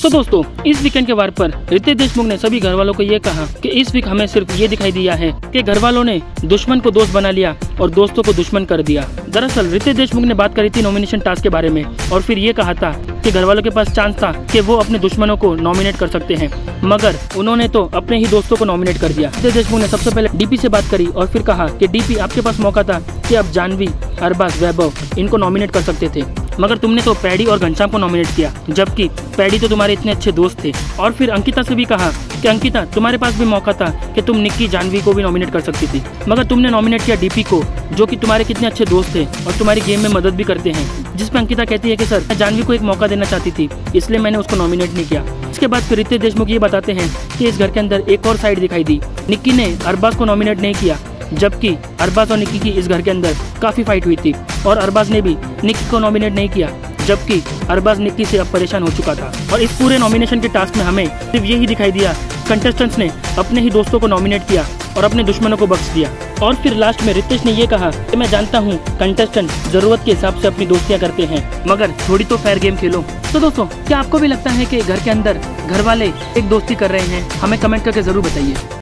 तो दोस्तों, इस वीकेंड के वार पर रितेश देशमुख ने सभी घर वालों को ये कहा कि इस वीक हमें सिर्फ ये दिखाई दिया है कि घर वालों ने दुश्मन को दोस्त बना लिया और दोस्तों को दुश्मन कर दिया। दरअसल रितेश देशमुख ने बात करी थी नॉमिनेशन टास्क के बारे में और फिर ये कहा था कि घर वालों के पास चांस था कि वो अपने दुश्मनों को नॉमिनेट कर सकते हैं, मगर उन्होंने तो अपने ही दोस्तों को नॉमिनेट कर दिया। रितेश देशमुख ने सबसे पहले डीपी से बात करी और फिर कहा कि डीपी, आपके पास मौका था कि आप जानवी, अरबाज, वैभव इनको नॉमिनेट कर सकते थे, मगर तुमने तो पैडी और घनश्याम को नॉमिनेट किया, जबकि पैडी तो तुम्हारे इतने अच्छे दोस्त थे। और फिर अंकिता से भी कहा कि अंकिता, तुम्हारे पास भी मौका था कि तुम निक्की, जानवी को भी नॉमिनेट कर सकती थी, मगर तुमने नॉमिनेट किया डीपी को, जो कि तुम्हारे कितने अच्छे दोस्त थे और तुम्हारी गेम में मदद भी करते हैं। जिस पे अंकिता कहती है कि सर, मैं जानवी को एक मौका देना चाहती थी, इसलिए मैंने उसको नॉमिनेट नहीं किया। इसके बाद फिर रितेश देशमुख ये बताते हैं कि इस घर के अंदर एक और साइड दिखाई दी। निक्की ने अरबाज को नॉमिनेट नहीं किया, जबकि अरबाज और निक्की की इस घर के अंदर काफी फाइट हुई थी और अरबाज ने भी निक्की को नॉमिनेट नहीं किया, जबकि अरबाज निक्की से अब परेशान हो चुका था। और इस पूरे नॉमिनेशन के टास्क में हमें सिर्फ यही दिखाई दिया, कंटेस्टेंट्स ने अपने ही दोस्तों को नॉमिनेट किया और अपने दुश्मनों को बख्श दिया। और फिर लास्ट में रितेश ने ये कहा कि मैं जानता हूँ कंटेस्टेंट जरूरत के हिसाब से अपनी दोस्तियाँ करते हैं, मगर थोड़ी तो फेयर गेम खेलो। तो दोस्तों, क्या आपको भी लगता है कि घर के अंदर घर वाले एक दोस्ती कर रहे हैं? हमें कमेंट करके जरूर बताइए।